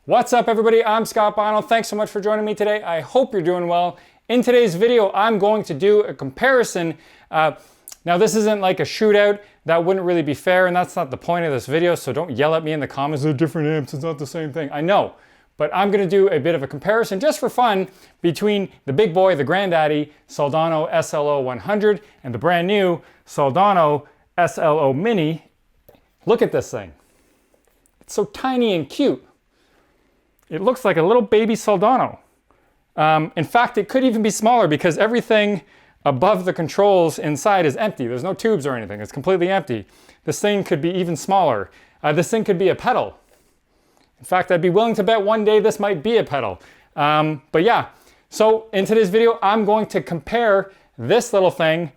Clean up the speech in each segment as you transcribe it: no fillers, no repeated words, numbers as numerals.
What's up everybody, I'm Scott Bonnell. Thanks so much for joining me today. I hope you're doing well. In today's video, I'm going to do a comparison. Now this isn't like a shootout, that wouldn't really be fair, and that's not the point of this video, so don't yell at me in the comments, they're different amps, it's not the same thing. I know, but I'm gonna do a bit of a comparison just for fun between the big boy, the granddaddy, Soldano SLO 100 and the brand new Soldano SLO Mini. Look at this thing. It's so tiny and cute. It looks like a little baby Soldano. In fact, it could even be smaller because everything above the controls inside is empty. There's no tubes or anything. It's completely empty. This thing could be even smaller. This thing could be a pedal. In fact, I'd be willing to bet one day this might be a pedal. But yeah, so in today's video, I'm going to compare this little thing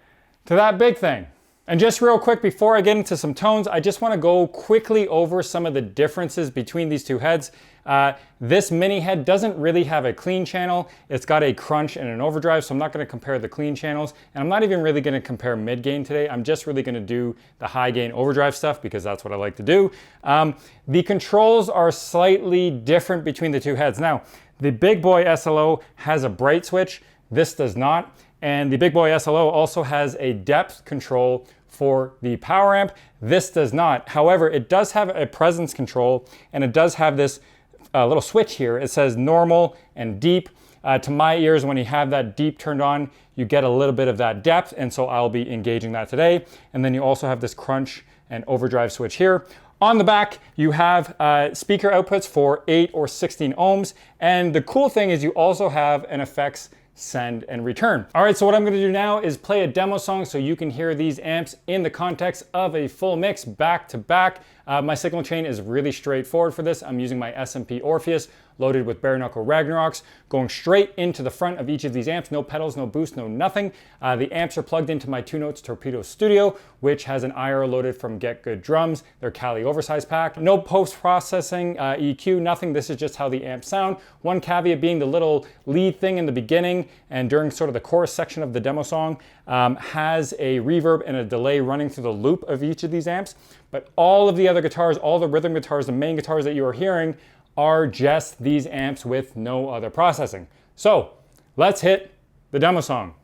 to that big thing. And just real quick, before I get into some tones, I just want to go quickly over some of the differences between these two heads. This mini head doesn't really have a clean channel. It's got a crunch and an overdrive, so I'm not going to compare the clean channels. And I'm not even really going to compare mid-gain today. I'm just really going to do the high-gain overdrive stuff because that's what I like to do. The controls are slightly different between the two heads. Now, the big boy SLO has a bright switch. This does not. And the big boy SLO also has a depth control for the power amp. This does not. However, it does have a presence control, and it does have this little switch here. It says normal and deep. To my ears, when you have that deep turned on, you get a little bit of that depth, and so I'll be engaging that today. And then you also have this crunch and overdrive switch here. On the back, you have speaker outputs for 8 or 16 ohms, and the cool thing is you also have an effects send and return. All right, so what I'm gonna do now is play a demo song so you can hear these amps in the context of a full mix back to back. My signal chain is really straightforward for this. I'm using my SMP Orpheus loaded with bare knuckle Ragranroks, going straight into the front of each of these amps. No pedals, no boost, no nothing. The amps are plugged into my 2-Notes Torpedo Studio, which has an IR loaded from Get Good Drums, their Cali Oversized pack. No post-processing EQ, nothing. This is just how the amps sound. One caveat being the little lead thing in the beginning and during sort of the chorus section of the demo song has a reverb and a delay running through the loop of each of these amps. But all of the other guitars, all the rhythm guitars, the main guitars that you are hearing are just these amps with no other processing. So let's hit the demo song.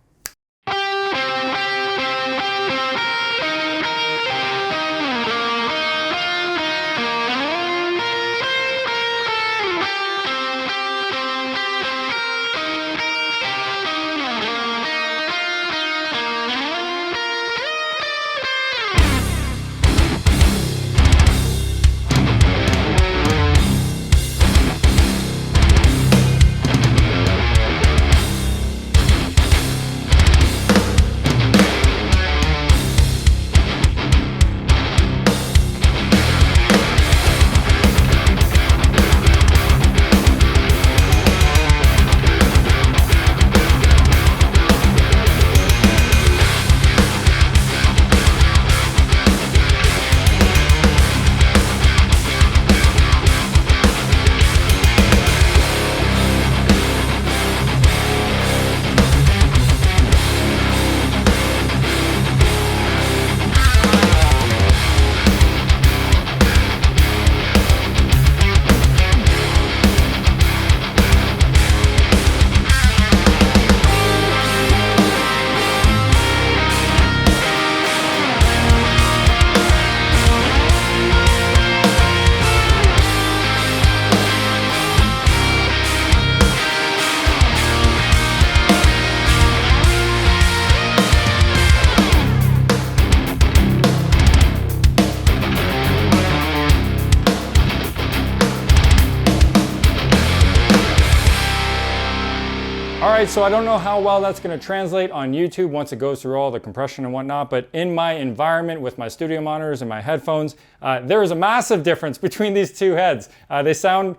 All right, so I don't know how well that's gonna translate on YouTube once it goes through all the compression and whatnot, but in my environment with my studio monitors and my headphones, there is a massive difference between these two heads. They sound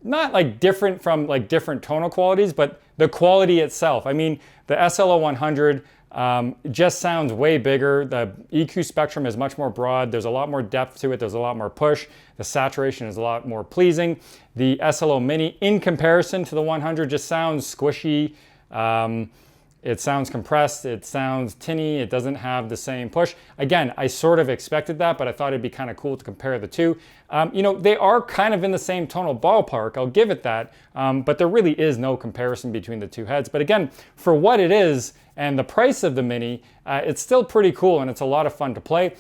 not like different from like different tonal qualities, but the quality itself. I mean, the SLO 100 just sounds way bigger. The EQ spectrum is much more broad. There's a lot more depth to it. There's a lot more push. The saturation is a lot more pleasing. The SLO Mini, in comparison to the 100, just sounds squishy. It sounds compressed, it sounds tinny, it doesn't have the same push. Again, I sort of expected that, but I thought it'd be kind of cool to compare the two. You know, they are kind of in the same tonal ballpark, I'll give it that, but there really is no comparison between the two heads. But again, for what it is and the price of the Mini, it's still pretty cool and it's a lot of fun to play.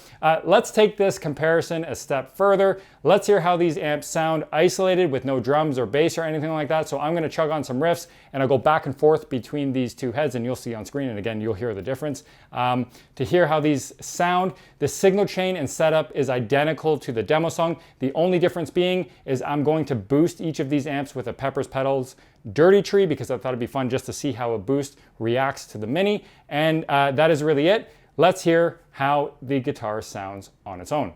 Let's take this comparison a step further. Let's hear how these amps sound isolated with no drums or bass or anything like that. So I'm gonna chug on some riffs and I'll go back and forth between these two heads and you'll see on screen, and again, you'll hear the difference. To hear how these sound, the signal chain and setup is identical to the demo song. The only difference being is I'm going to boost each of these amps with a Pepers Pedals Dirty Tree because I thought it'd be fun just to see how a boost reacts to the Mini. And that is really it. Let's hear how the guitar sounds on its own.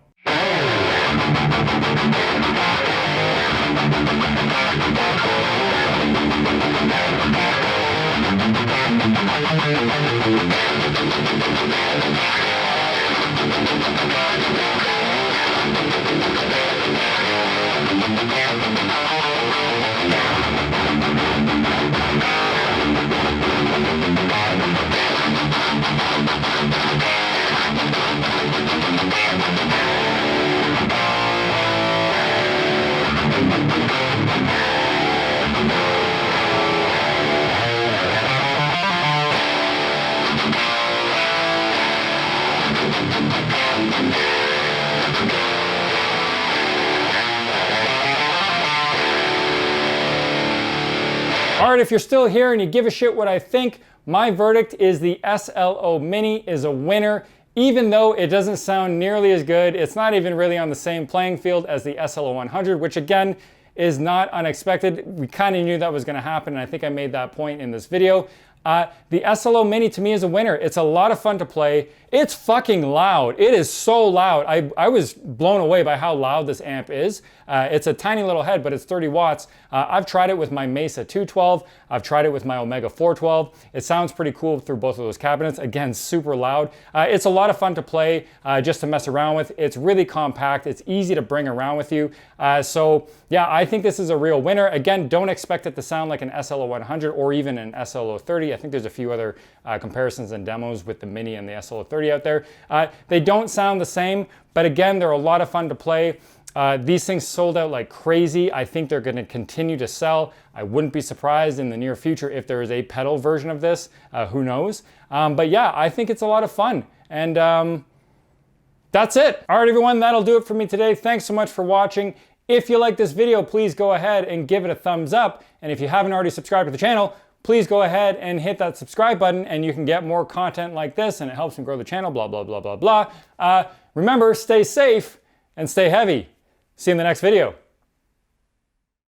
All right, if you're still here and you give a shit what I think, my verdict is the SLO Mini is a winner. Even though it doesn't sound nearly as good, it's not even really on the same playing field as the SLO 100, which again, is not unexpected. We kind of knew that was gonna happen, and I think I made that point in this video. The SLO Mini to me is a winner. It's a lot of fun to play. It's fucking loud. It is so loud. I was blown away by how loud this amp is. It's a tiny little head, but it's 30 watts. I've tried it with my Mesa 212. I've tried it with my Omega 412. It sounds pretty cool through both of those cabinets. Again, super loud. It's a lot of fun to play, just to mess around with. It's really compact. It's easy to bring around with you. So yeah, I think this is a real winner. Again, don't expect it to sound like an SLO 100 or even an SLO 30. I think there's a few other comparisons and demos with the Mini and the SLO 30 out there. They don't sound the same, but again, they're a lot of fun to play. These things sold out like crazy. I think they're gonna continue to sell. I wouldn't be surprised in the near future if there is a pedal version of this, who knows? But yeah, I think it's a lot of fun. And that's it. All right, everyone, that'll do it for me today. Thanks so much for watching. If you like this video, please go ahead and give it a thumbs up. And if you haven't already subscribed to the channel, please go ahead and hit that subscribe button and you can get more content like this and it helps me grow the channel, blah, blah, blah, blah, blah. Remember, stay safe and stay heavy. See you in the next video.